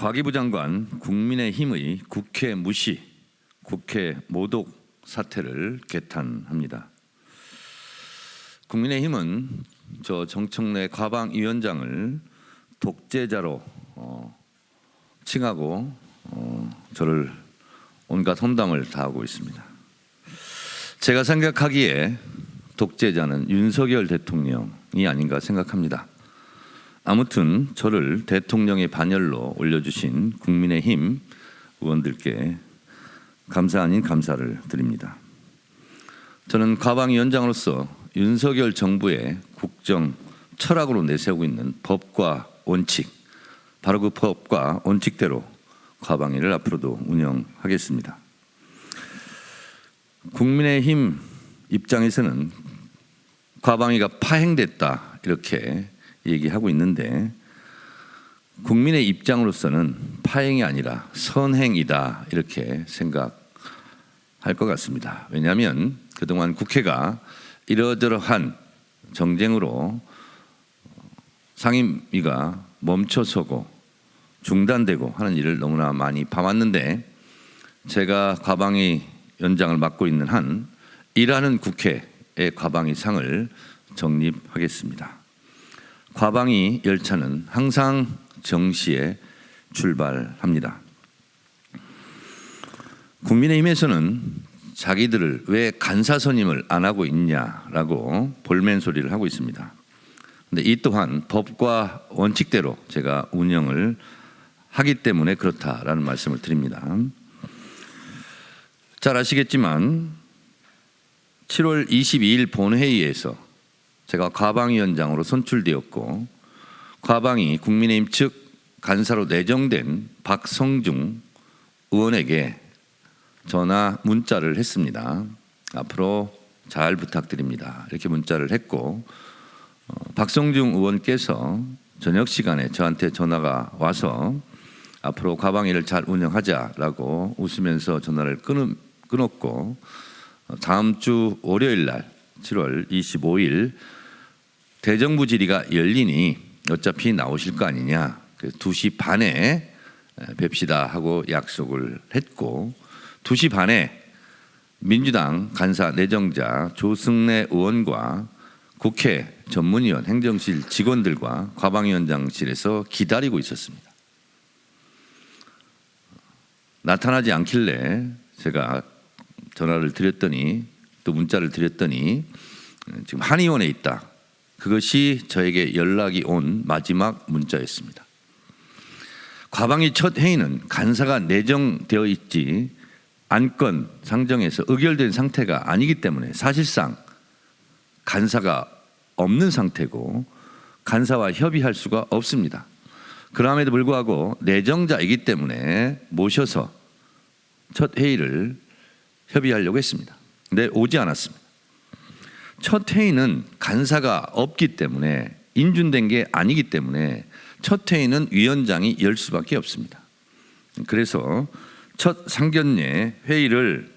과기부 장관 국민의힘의 국회 무시, 국회 모독 사태를 개탄합니다. 국민의힘은 저 정청래 과방위원장을 독재자로 칭하고 저를 온갖 험담을 다하고 있습니다. 제가 생각하기에 독재자는 윤석열 대통령이 아닌가 생각합니다. 아무튼 저를 대통령의 반열로 올려주신 국민의힘 의원들께 감사 아닌 감사를 드립니다. 저는 과방위원장으로서 윤석열 정부의 국정 철학으로 내세우고 있는 법과 원칙, 바로 그 법과 원칙대로 과방위를 앞으로도 운영하겠습니다. 국민의힘 입장에서는 과방위가 파행됐다 이렇게 얘기하고 있는데, 국민의 입장으로서는 파행이 아니라 선행이다 이렇게 생각할 것 같습니다. 왜냐하면 그동안 국회가 이러저러한 정쟁으로 상임위가 멈춰서고 중단되고 하는 일을 너무나 많이 봐왔는데, 제가 과방위 위원장을 맡고 있는 한 일하는 국회의 과방위 상을 정립하겠습니다. 과방위 열차는 항상 정시에 출발합니다. 국민의힘에서는 자기들을 왜 간사 선임을 안 하고 있냐라고 볼멘 소리를 하고 있습니다. 그런데 이 또한 법과 원칙대로 제가 운영을 하기 때문에 그렇다라는 말씀을 드립니다. 잘 아시겠지만 7월 22일 본회의에서 제가 과방위원장으로 선출되었고, 과방위 국민의힘 측 간사로 내정된 박성중 의원에게 전화 문자를 했습니다. 앞으로 잘 부탁드립니다 이렇게 문자를 했고, 박성중 의원께서 저녁 시간에 저한테 전화가 와서 앞으로 과방위를 잘 운영하자라고 웃으면서 전화를 끊었고, 다음 주 월요일 날 7월 25일 대정부 질의가 열리니 어차피 나오실 거 아니냐, 2시 반에 뵙시다 하고 약속을 했고, 2시 반에 민주당 간사 내정자 조승래 의원과 국회 전문위원 행정실 직원들과 과방위원장실에서 기다리고 있었습니다. 나타나지 않길래 제가 전화를 드렸더니, 또 문자를 드렸더니 지금 한의원에 있다. 그것이 저에게 연락이 온 마지막 문자였습니다. 과방위 첫 회의는 간사가 내정되어 있지 안건 상정에서 의결된 상태가 아니기 때문에 사실상 간사가 없는 상태고 간사와 협의할 수가 없습니다. 그럼에도 불구하고 내정자이기 때문에 모셔서 첫 회의를 협의하려고 했습니다. 근데 오지 않았습니다. 첫 회의는 간사가 없기 때문에, 인준된 게 아니기 때문에 첫 회의는 위원장이 열 수밖에 없습니다. 그래서 첫 상견례 회의를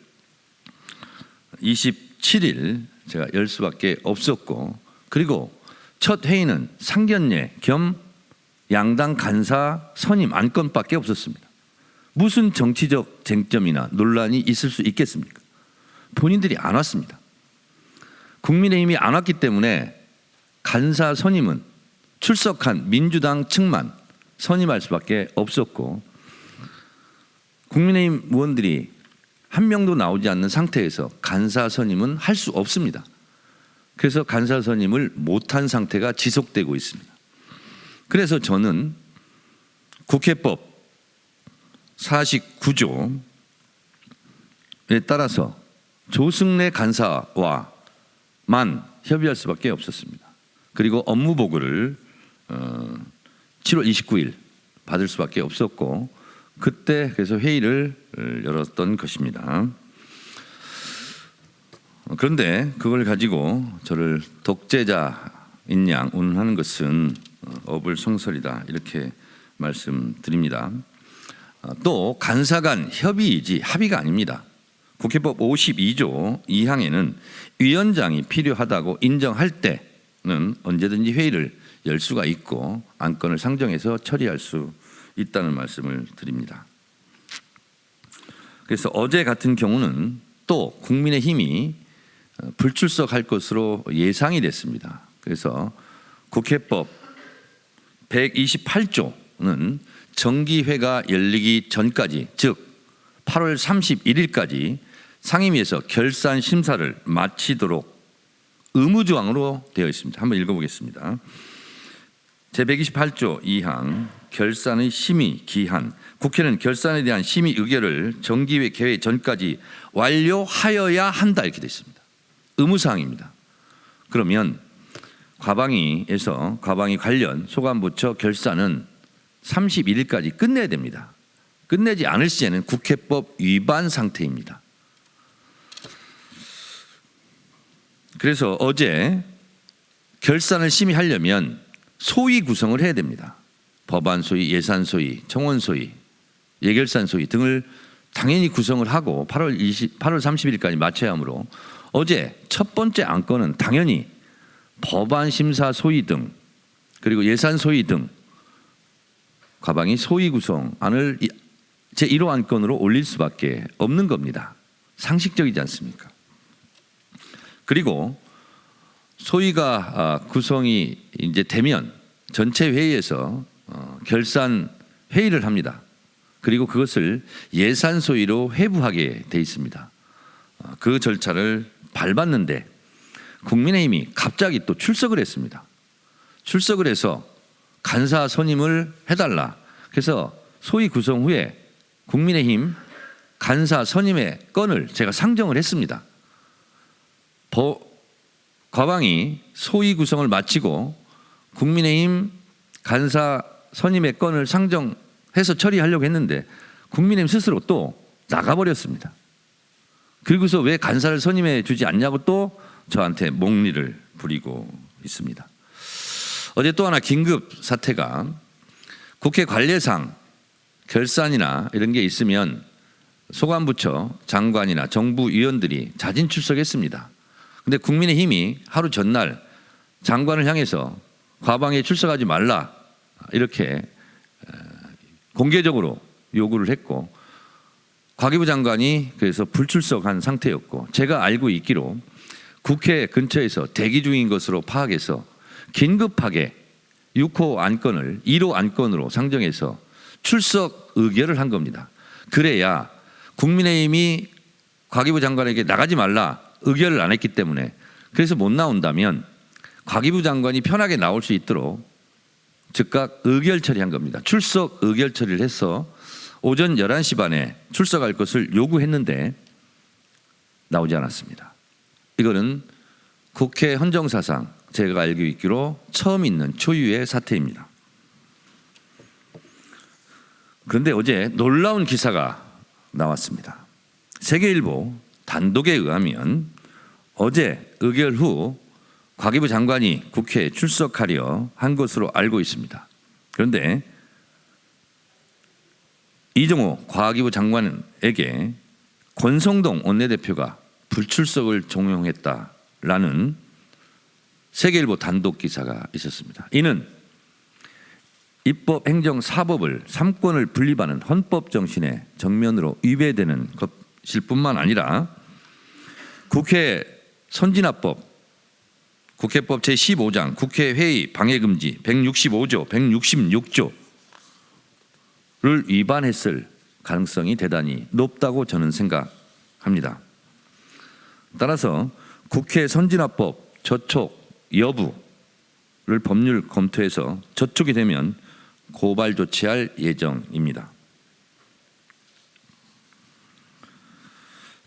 27일 제가 열 수밖에 없었고, 그리고 첫 회의는 상견례 겸 양당 간사 선임 안건밖에 없었습니다. 무슨 정치적 쟁점이나 논란이 있을 수 있겠습니까? 본인들이 안 왔습니다. 국민의힘이 안 왔기 때문에 간사 선임은 출석한 민주당 측만 선임할 수밖에 없었고, 국민의힘 의원들이 한 명도 나오지 않는 상태에서 간사 선임은 할 수 없습니다. 그래서 간사 선임을 못한 상태가 지속되고 있습니다. 그래서 저는 국회법 49조에 따라서 조승래 간사와만 협의할 수밖에 없었습니다. 그리고 업무 보고를 7월 29일 받을 수밖에 없었고, 그때 그래서 회의를 열었던 것입니다. 그런데 그걸 가지고 저를 독재자인 양 운운하는 것은 어불성설이다 이렇게 말씀드립니다. 또 간사 간 협의이지 합의가 아닙니다. 국회법 52조 2항에는 위원장이 필요하다고 인정할 때는 언제든지 회의를 열 수가 있고 안건을 상정해서 처리할 수 있다는 말씀을 드립니다. 그래서 어제 같은 경우는 또 국민의힘이 불출석할 것으로 예상이 됐습니다. 그래서 국회법 128조는 정기회가 열리기 전까지, 즉 8월 31일까지 상임위에서 결산 심사를 마치도록 의무조항으로 되어 있습니다. 한번 읽어보겠습니다. 제128조 2항 결산의 심의 기한, 국회는 결산에 대한 심의 의결을 정기회 개회 전까지 완료하여야 한다, 이렇게 되어 있습니다. 의무사항입니다. 그러면 과방위에서 과방위 관련 소관부처 결산은 31일까지 끝내야 됩니다. 끝내지 않을 시에는 국회법 위반 상태입니다. 그래서 어제 결산을 심의하려면 소위 구성을 해야 됩니다. 법안 소위, 예산 소위, 청원 소위, 예결산 소위 등을 당연히 구성을 하고 8월 30일까지 마쳐야 하므로 어제 첫 번째 안건은 당연히 법안 심사 소위 등 그리고 예산 소위 등 과방위 소위 구성안을 제1호 안건으로 올릴 수밖에 없는 겁니다. 상식적이지 않습니까? 그리고 소위가 구성이 이제 되면 전체 회의에서 결산 회의를 합니다. 그리고 그것을 예산 소위로 회부하게 돼 있습니다. 그 절차를 밟았는데 국민의힘이 갑자기 또 출석을 했습니다. 출석을 해서 간사 선임을 해달라. 그래서 소위 구성 후에 국민의힘 간사 선임의 건을 제가 상정을 했습니다. 과방위 소위 구성을 마치고 국민의힘 간사 선임의 건을 상정해서 처리하려고 했는데 국민의힘 스스로 또 나가버렸습니다. 그리고서 왜 간사를 선임해 주지 않냐고 또 저한테 목리를 부리고 있습니다. 어제 또 하나 긴급 사태가 국회 관례상 결산이나 이런 게 있으면 소관부처 장관이나 정부 위원들이 자진 출석했습니다. 그런데 국민의힘이 하루 전날 장관을 향해서 과방위에 출석하지 말라 이렇게 공개적으로 요구를 했고 과기부 장관이 그래서 불출석한 상태였고 제가 알고 있기로 국회 근처에서 대기 중인 것으로 파악해서 긴급하게 6호 안건을 1호 안건으로 상정해서 출석 의결을 한 겁니다. 그래야 국민의힘이 과기부 장관에게 나가지 말라 의결을 안 했기 때문에 그래서 못 나온다면 과기부 장관이 편하게 나올 수 있도록 즉각 의결 처리한 겁니다. 출석 의결 처리를 해서 오전 11시 반에 출석할 것을 요구했는데 나오지 않았습니다. 이거는 국회 헌정사상 제가 알고 있기로 처음 있는 초유의 사태입니다. 그런데 어제 놀라운 기사가 나왔습니다. 세계일보 단독에 의하면 어제 의결 후 과기부 장관이 국회에 출석하려 한 것으로 알고 있습니다. 그런데 이정호 과기부 장관에게 권성동 원내대표가 불출석을 종용했다라는 세계일보 단독 기사가 있었습니다. 이는 입법, 행정, 사법을 3권을 분립하는 헌법 정신에 정면으로 위배되는 것일 뿐만 아니라 국회 선진화법, 국회법 제15장 국회회의 방해금지 165조, 166조를 위반했을 가능성이 대단히 높다고 저는 생각합니다. 따라서 국회 선진화법 저촉 여부를 법률 검토해서 저촉이 되면 고발 조치할 예정입니다.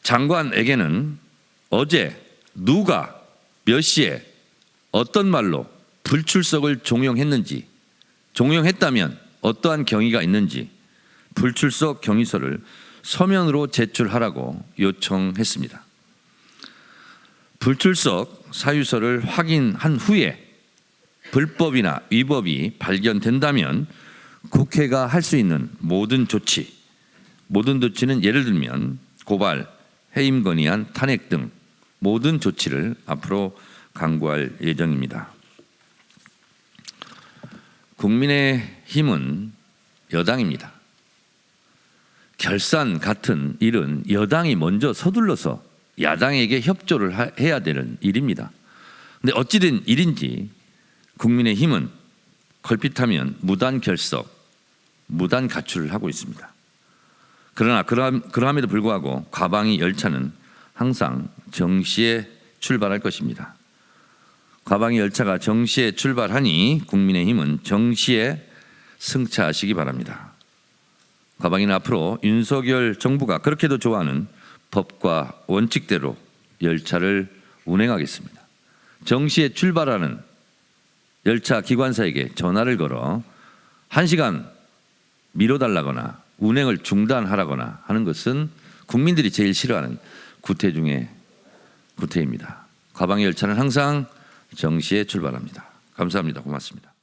장관에게는 어제 누가 몇 시에 어떤 말로 불출석을 종용했는지, 종용했다면 어떠한 경위가 있는지 불출석 경위서를 서면으로 제출하라고 요청했습니다. 불출석 사유서를 확인한 후에 불법이나 위법이 발견된다면 국회가 할 수 있는 모든 조치는 예를 들면 고발, 해임 건의안, 탄핵 등 모든 조치를 앞으로 강구할 예정입니다. 국민의힘은 여당입니다. 결산 같은 일은 여당이 먼저 서둘러서 야당에게 협조를 해야 되는 일입니다. 근데 어찌된 일인지 국민의힘은 걸핏하면 무단 결석, 무단 가출을 하고 있습니다. 그러나 그러함에도 불구하고 과방위 열차는 항상 정시에 출발할 것입니다. 과방위 열차가 정시에 출발하니 국민의힘은 정시에 승차하시기 바랍니다. 과방위는 앞으로 윤석열 정부가 그렇게도 좋아하는 법과 원칙대로 열차를 운행하겠습니다. 정시에 출발하는 열차 기관사에게 전화를 걸어 1시간 미뤄달라거나 운행을 중단하라거나 하는 것은 국민들이 제일 싫어하는 구태 중에 구태입니다. 과방위 열차는 항상 정시에 출발합니다. 감사합니다. 고맙습니다.